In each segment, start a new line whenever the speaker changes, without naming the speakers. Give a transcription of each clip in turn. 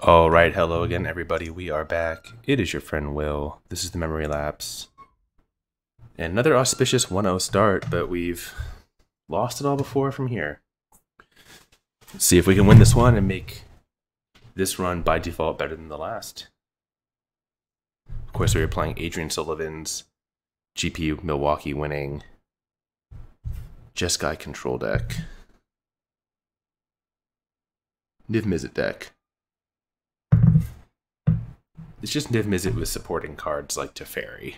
Alright, hello again everybody, we are back. It is your friend Will. This is the Memory Lapse. And another auspicious 1-0 start, but we've lost it all before from here. Let's see if we can win this one and make this run by default better than the last. Of course, we were playing Adrian Sullivan's GPU Milwaukee winning Jeskai control deck. Niv-Mizzet deck. It's just Niv-Mizzet with supporting cards like Teferi.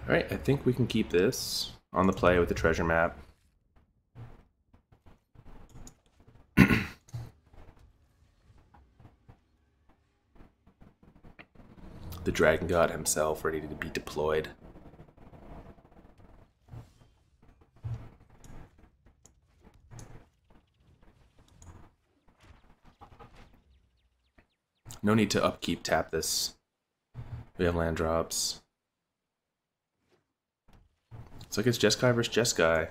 Alright, I think we can keep this on the play with the treasure map. The Dragon God himself ready to be deployed. No need to upkeep tap this. We have land drops. It's like it's Jeskai versus Jeskai.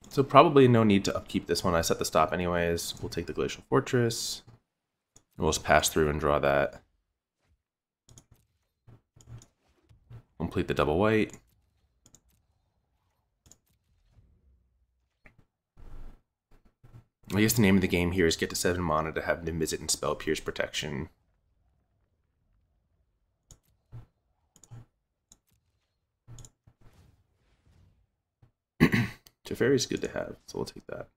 So probably no need to upkeep this one. I set the stop anyways. We'll take the Glacial Fortress. We'll just pass through and draw that. Complete the double white. I guess the name of the game here is get to 7 mana to have Niv-Mizzet and Spell Pierce protection. Teferi is good to have, so we'll take that.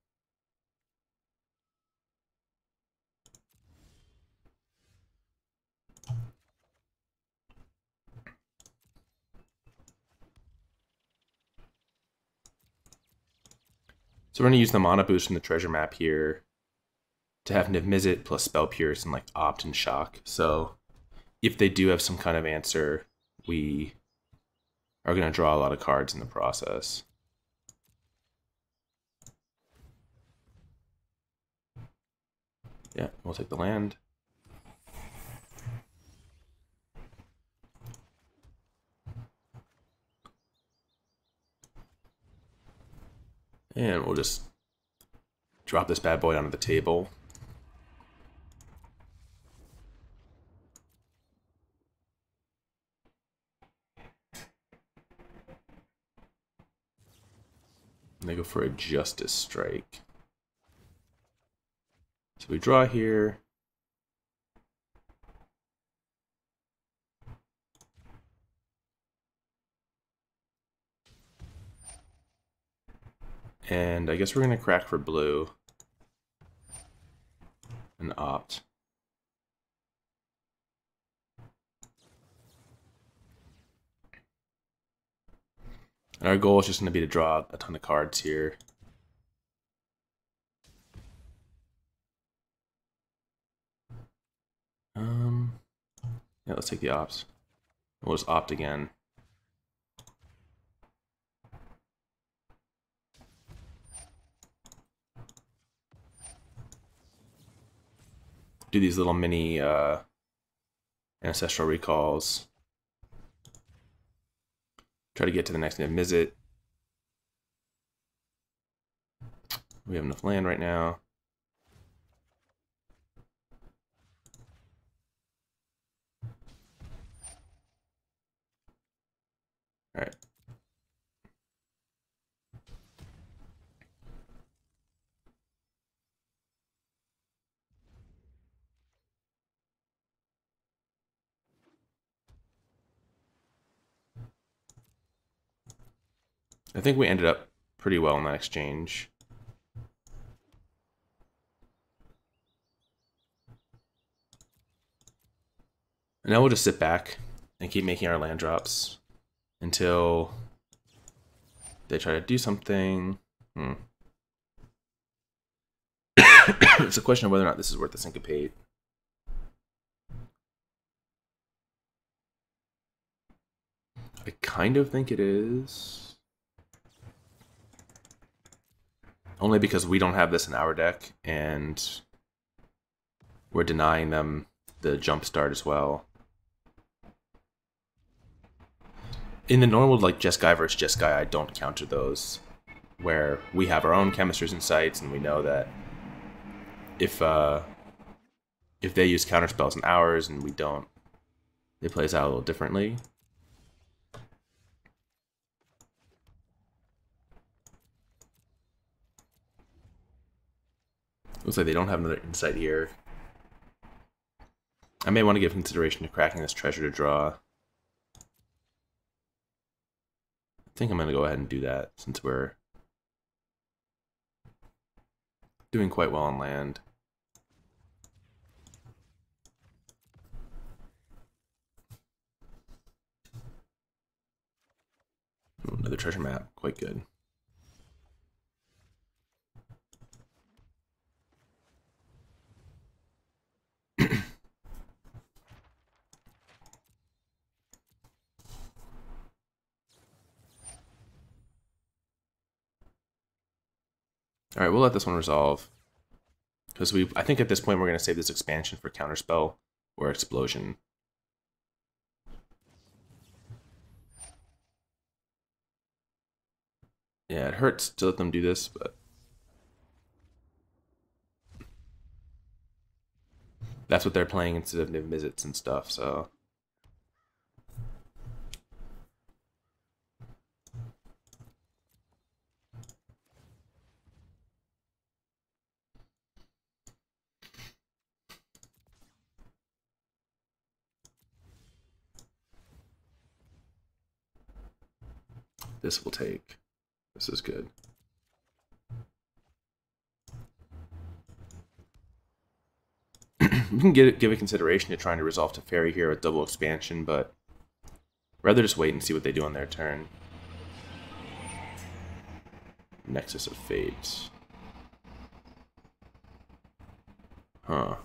So we're going to use the mana boost from the treasure map here to have Niv-Mizzet plus Spell Pierce and like Opt and Shock. So if they do have some kind of answer, we are going to draw a lot of cards in the process. Yeah, we'll take the land. And we'll just drop this bad boy onto the table. And they go for a Justice Strike. So we draw here. And I guess we're going to crack for blue and opt. And our goal is just going to be to draw a ton of cards here. Yeah, let's take the ops. We'll just opt again. Do these little mini ancestral recalls. Try to get to the next Niv-Mizzet. We have enough land right now. All right. I think we ended up pretty well in that exchange. And now we'll just sit back and keep making our land drops until they try to do something. It's a question of whether or not this is worth the Syncopate. I kind of think it is. Only because we don't have this in our deck, and we're denying them the jump start as well. In the normal, like, Jeskai versus Jeskai, I don't counter those, where we have our own chemisters and sites, and we know that if they use counterspells in ours and we don't, it plays out a little differently. Looks like they don't have another insight here. I may want to give consideration to cracking this treasure to draw. I think I'm going to go ahead and do that since we're doing quite well on land. Ooh, another treasure map, quite good. Alright, we'll let this one resolve. Because I think at this point we're going to save this expansion for Counterspell or Explosion. Yeah, it hurts to let them do this, but that's what they're playing instead of Niv-Mizzets and stuff, so... This will take. This is good. We can give it consideration to trying to resolve Teferi here with double expansion, but rather just wait and see what they do on their turn. Nexus of Fate. Huh.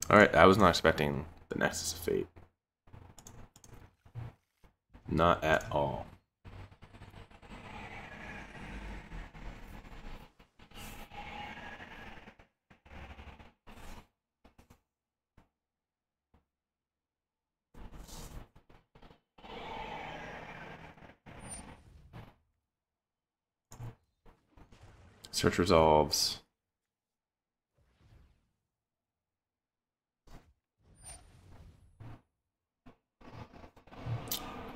Alright, I was not expecting the Nexus of Fate. Not at all. Search resolves.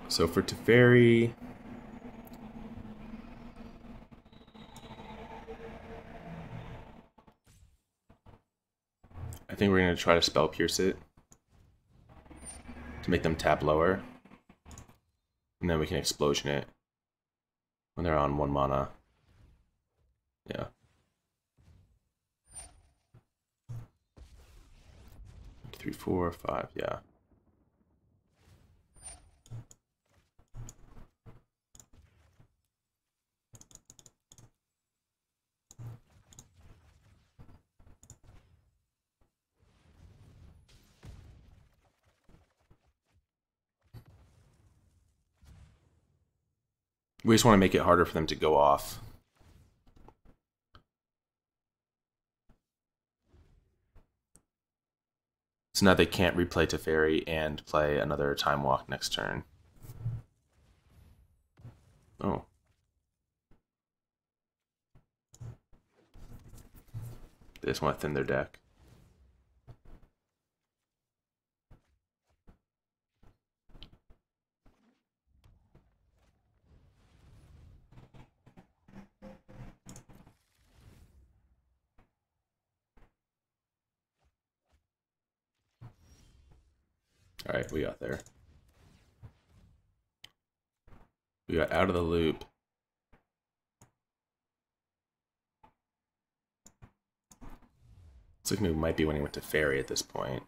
So for Teferi, I think we're going to try to Spell Pierce it to make them tap lower. And then we can Explosion it when they're on 1 mana. Yeah. Three, 4, 5, yeah. We just want to make it harder for them to go off. So now they can't replay Teferi and play another Time Walk next turn. Oh. They just want to thin their deck. Alright, we got there. We got out of the loop. Looks like we might be winning with Teferi at this point.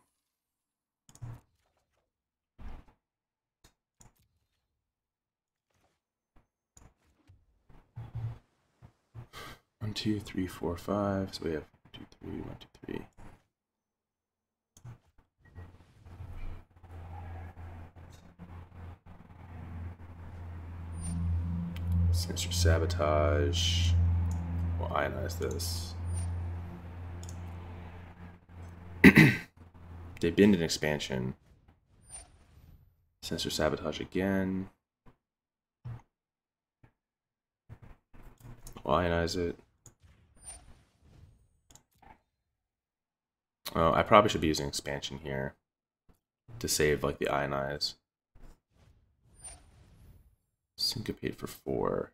One, two, three, four, five. So we have 1, 2, 3, 1, 2, 3. Mr. Sabotage. We'll ionize this. They binned an expansion. Sensor Sabotage again. We'll ionize it. Oh, I probably should be using expansion here to save like the Ionize. Syncopate for 4.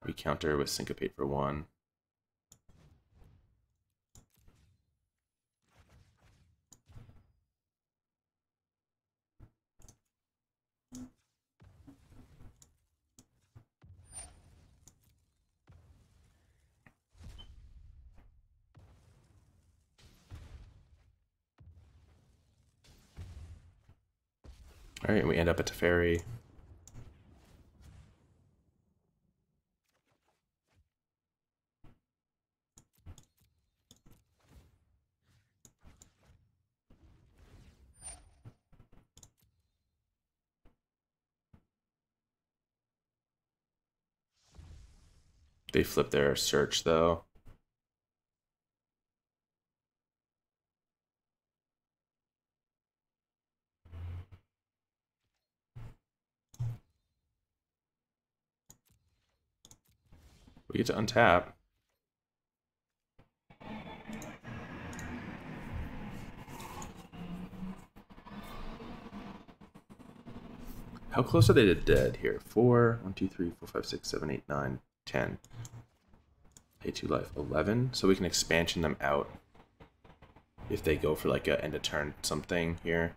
We counter with Syncopate for 1. Alright, and we end up at Teferi. They flip their search though. We get to untap. How close are they to dead here? 4, 1, 2, 3, 4, 5, 6, 7, 8, 9, 10. Pay 2 life, 11. So we can expansion them out if they go for like a end of turn something here.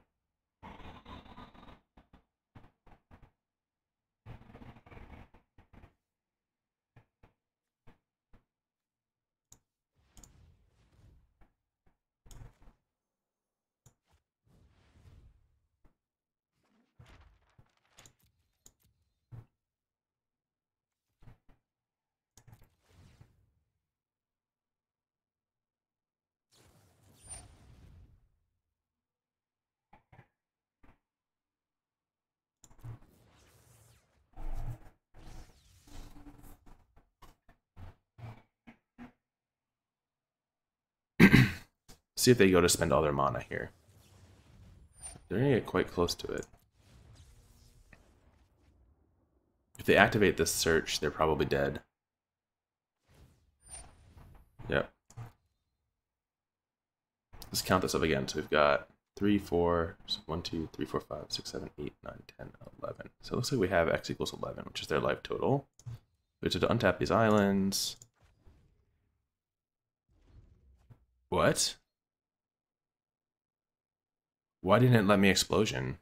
See if they go to spend all their mana here. They're gonna get quite close to it. If they activate this search, they're probably dead. Yep. Let's count this up again. So we've got 3, 4, 1, 2, 3, 4, 5, 6, 7, 8, 9, 10, 11. So it looks like we have X equals 11, which is their life total. We have to untap these islands. What? Why didn't it let me explosion?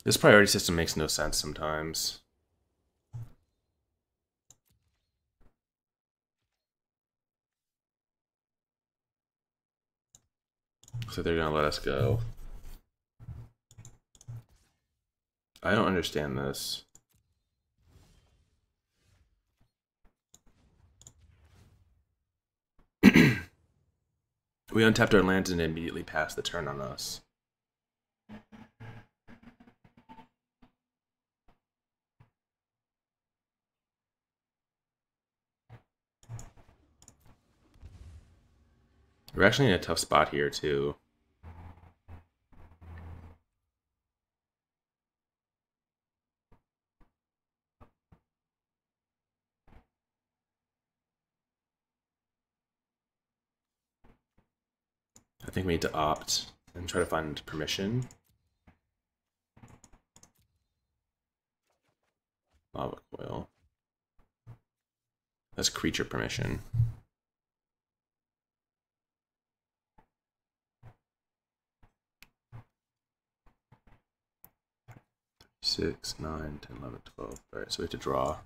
This priority system makes no sense sometimes. So they're gonna let us go. I don't understand this. We untapped our lands and immediately passed the turn on us. We're actually in a tough spot here too. I think we need to opt and try to find permission. Lava Coil. That's creature permission. Six, 9, 10, 11, 12. Alright, so we have to draw.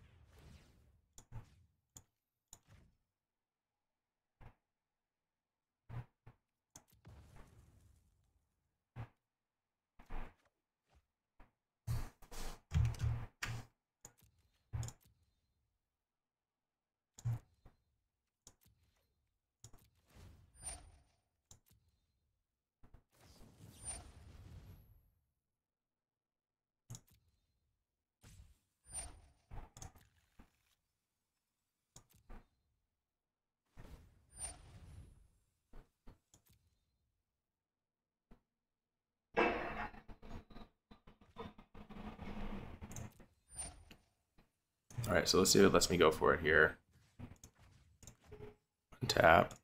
Alright, so let's see if it lets me go for it here. Tap.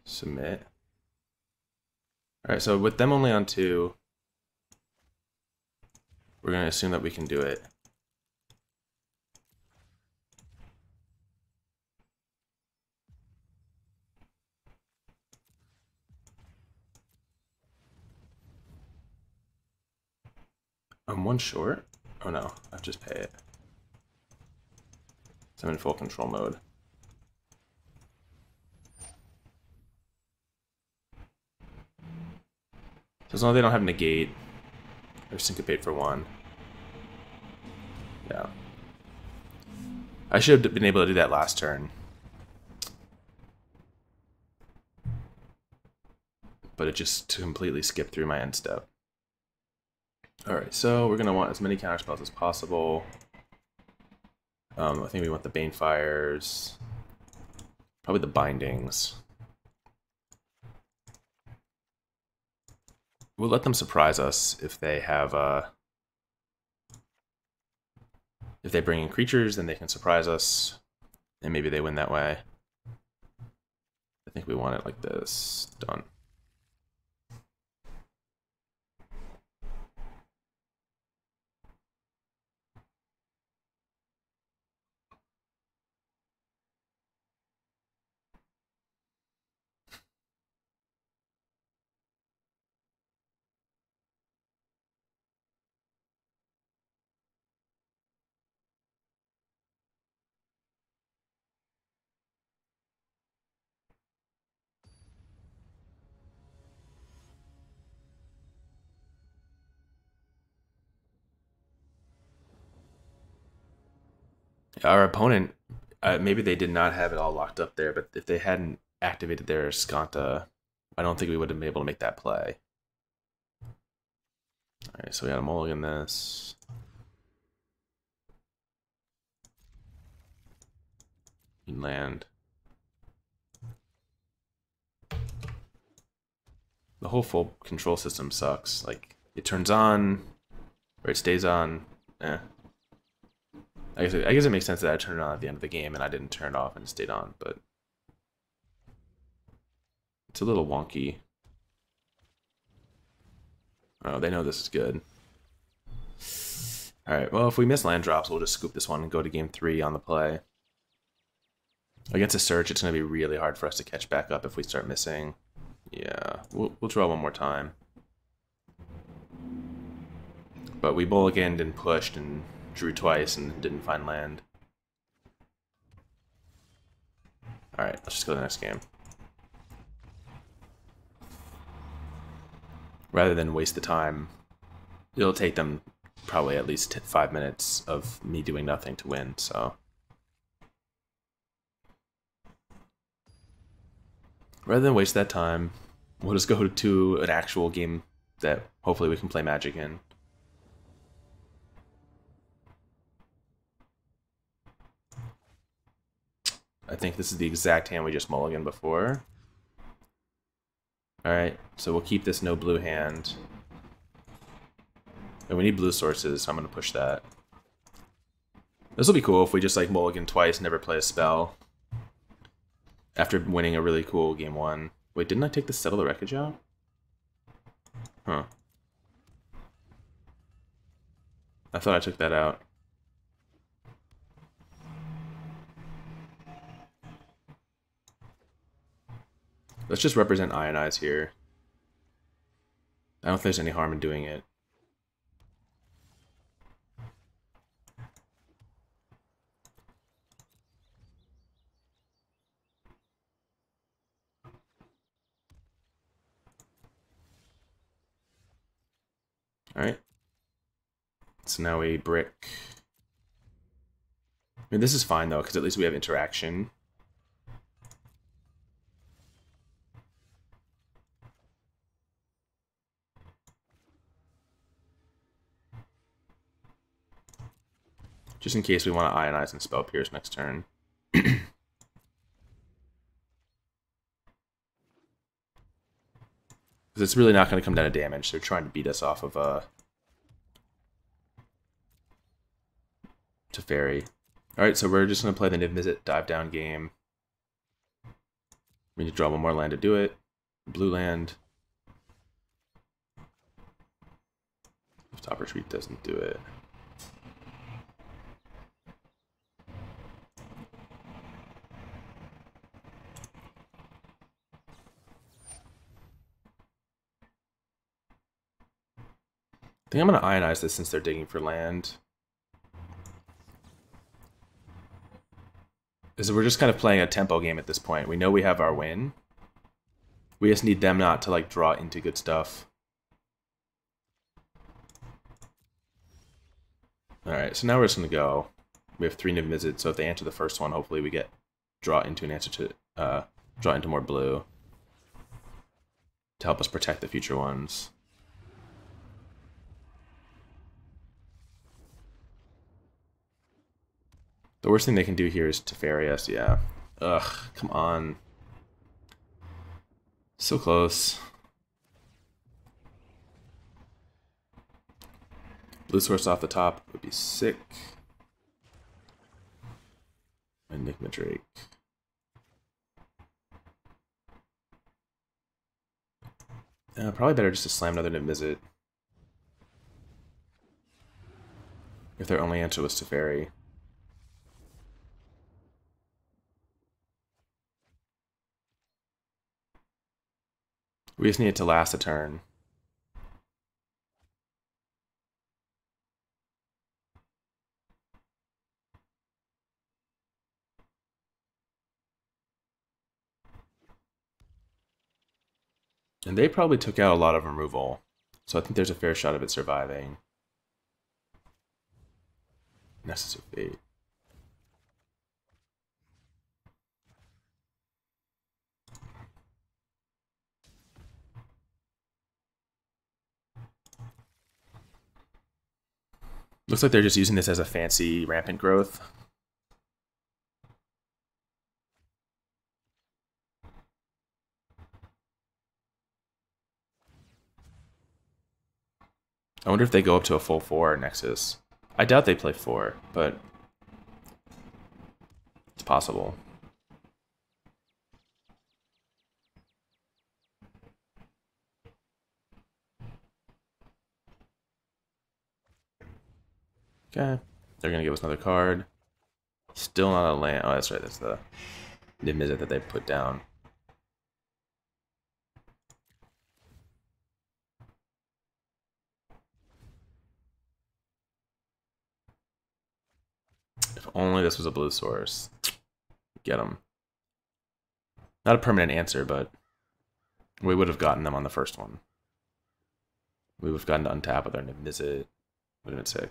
Submit. Alright, so with them only on 2, we're going to assume that we can do it. I'm 1 short? Oh no, I just pay it. So I'm in full control mode. So as long as they don't have Negate or Syncopate for 1. Yeah. I should have been able to do that last turn. But it just completely skipped through my end step. Alright, so we're going to want as many counterspells as possible. I think we want the Banefires. Probably the Bindings. We'll let them surprise us if they have, if they bring in creatures, then they can surprise us, and maybe they win that way. I think we want it like this. Done. Our opponent, maybe they did not have it all locked up there, but if they hadn't activated their Skanta, I don't think we would have been able to make that play. Alright, so we got a mulligan this. Land. The whole full control system sucks. Like, it turns on, or it stays on. I guess it makes sense that I turned it on at the end of the game and I didn't turn it off and it stayed on, but it's a little wonky. Oh, they know this is good. Alright, well, if we miss land drops, we'll just scoop this one and go to game 3 on the play. Against a search, it's going to be really hard for us to catch back up if we start missing. Yeah, we'll draw one more time. But we mulliganed and pushed and drew twice and didn't find land. Alright, let's just go to the next game. Rather than waste the time, it'll take them probably at least 5 minutes of me doing nothing to win, so. Rather than waste that time, we'll just go to an actual game that hopefully we can play Magic in. I think this is the exact hand we just mulliganed before. Alright, so we'll keep this no blue hand. And we need blue sources, so I'm going to push that. This will be cool if we just like mulligan twice, never play a spell. After winning a really cool game 1. Wait, didn't I take the Settle the Wreckage out? Huh. I thought I took that out. Let's just represent Ionize here. I don't think there's any harm in doing it. Alright. So now we brick. I mean, this is fine though, because at least we have interaction. Just in case we want to Ionize and Spell Pierce next turn. Because it's really not going to come down to damage. They're trying to beat us off of Teferi. Alright, so we're just going to play the Niv-Mizzet dive down game. We need to draw one more land to do it. Blue land. Clifftop Retreat doesn't do it. I think I'm going to Ionize this since they're digging for land. Because we're just kind of playing a tempo game at this point. We know we have our win. We just need them not to like draw into good stuff. Alright, so now we're just going to go. We have 3 Niv-Mizzet, so if they answer the first one, hopefully we get draw into an answer to draw into more blue. To help us protect the future ones. The worst thing they can do here is Teferi us, yeah. Ugh, come on. So close. Blue source off the top would be sick. Enigma Drake. Probably better just to slam another Niv-Mizzet. If their only answer was Teferi. We just need it to last a turn. And they probably took out a lot of removal, so I think there's a fair shot of it surviving. Nexus of Fate. Looks like they're just using this as a fancy rampant growth. I wonder if they go up to a full 4 Nexus. I doubt they play 4, but it's possible. Okay, they're gonna give us another card. Still not a land. Oh, that's right. That's the Niv-Mizzet that they put down. If only this was a blue source. Get them. Not a permanent answer, but we would have gotten them on the first one. We would have gotten to untap with our Niv-Mizzet. Would have been sick.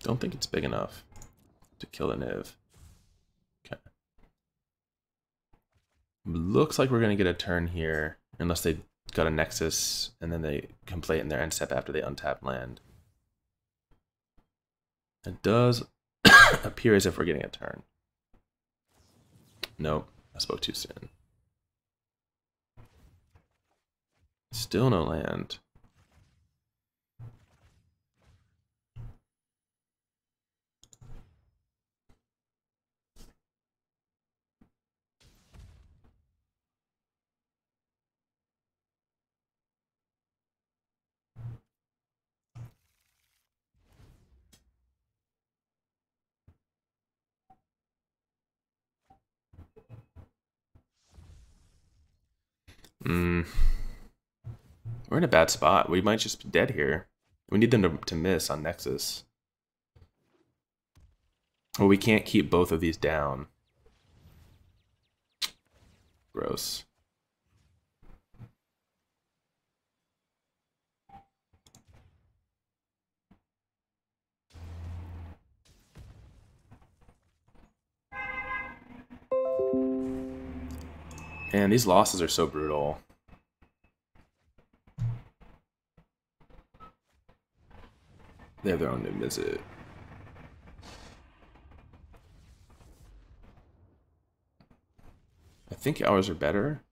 Don't think it's big enough to kill the Niv. Okay. Looks like we're going to get a turn here, unless they got a Nexus, and then they can play it in their end step after they untap land. It does appear as if we're getting a turn. Nope, I spoke too soon. Still no land. We're in a bad spot. We might just be dead here. We need them to miss on Nexus. Well, we can't keep both of these down. Gross. And these losses are so brutal. They have their own Niv-Mizzet. I think ours are better.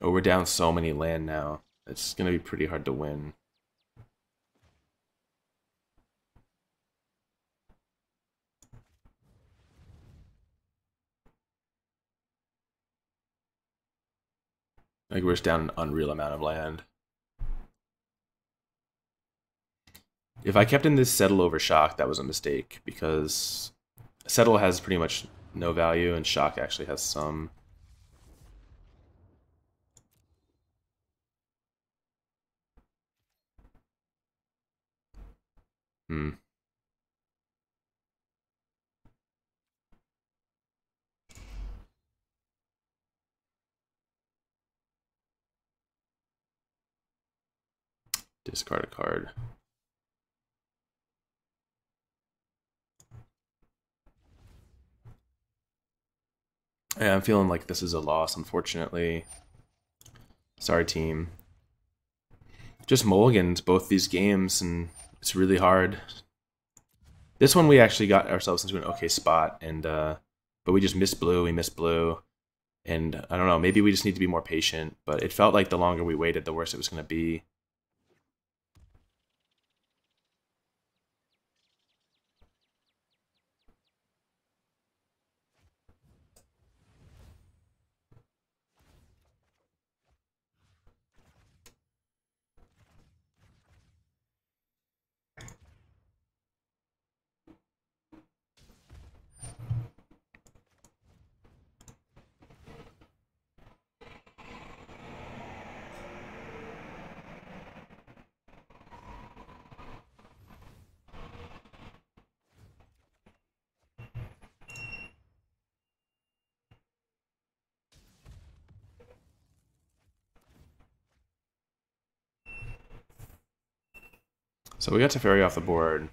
Oh, we're down so many land now. It's going to be pretty hard to win. Like, we're just down an unreal amount of land. If I kept in this Settle over Shock, that was a mistake, because Settle has pretty much no value, and Shock actually has some. Discard a card. Yeah, I'm feeling like this is a loss, unfortunately. Sorry, team. Just mulligans both these games, and it's really hard. This one we actually got ourselves into an okay spot, and but we just missed blue. We missed blue, and I don't know. Maybe we just need to be more patient. But it felt like the longer we waited, the worse it was going to be. So we got Teferi off the board.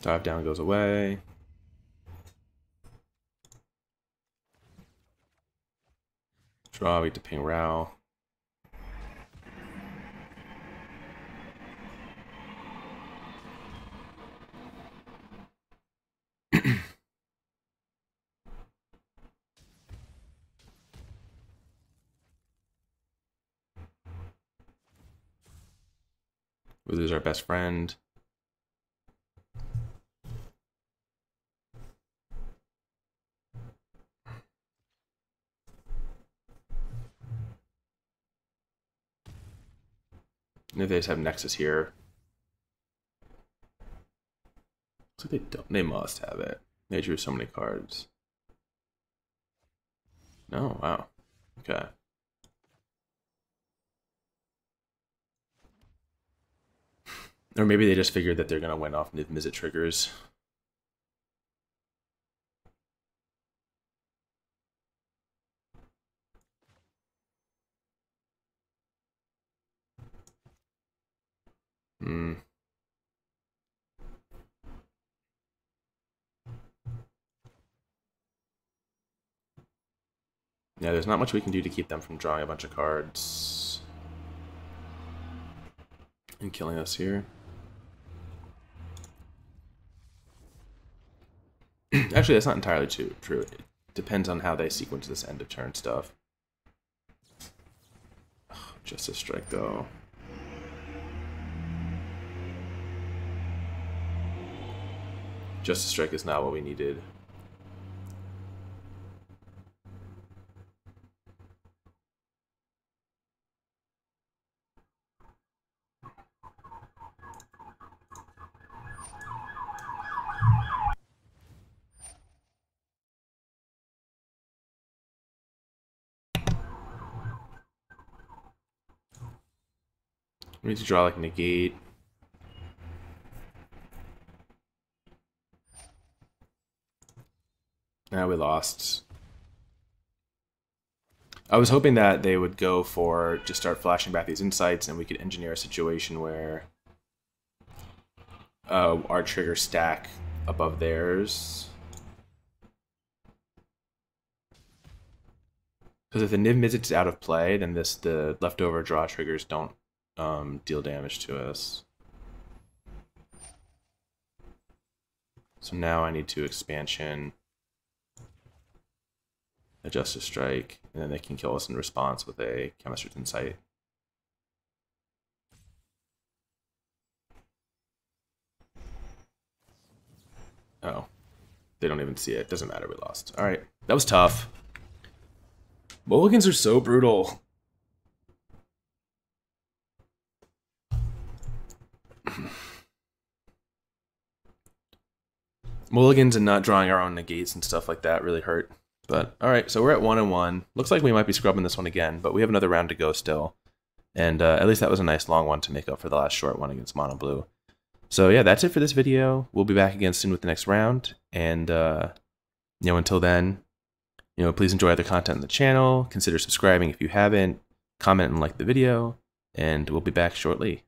Dive down goes away. Draw, we get to ping Rao. We lose our best friend. And if they just have Nexus here. So they don't. They must have it. They drew so many cards. No, wow. Okay. Or maybe they just figured that they're gonna win off Niv-Mizzet triggers. Yeah, there's not much we can do to keep them from drawing a bunch of cards and killing us here. Actually, that's not entirely true. It depends on how they sequence this end of turn stuff. Just a strike, though. Just a strike is not what we needed. We need to draw like Negate. Now we lost. I was hoping that they would go for just start flashing back these insights and we could engineer a situation where our triggers stack above theirs. Because if the Niv-Mizzet is out of play, then the leftover draw triggers don't deal damage to us. So now I need to expansion a Justice Strike, and then they can kill us in response with a Chemist's Insight. Oh, they don't even see it. Doesn't matter, we lost. All right, that was tough. Mulligans are so brutal. Mulligans and not drawing our own negates and stuff like that really hurt. But all right, so we're at 1-1. Looks like we might be scrubbing this one again, but we have another round to go still. And at least that was a nice long one to make up for the last short one against Mono Blue. So yeah, that's it for this video. We'll be back again soon with the next round. And until then, please enjoy other content on the channel. Consider subscribing if you haven't. Comment and like the video. And we'll be back shortly.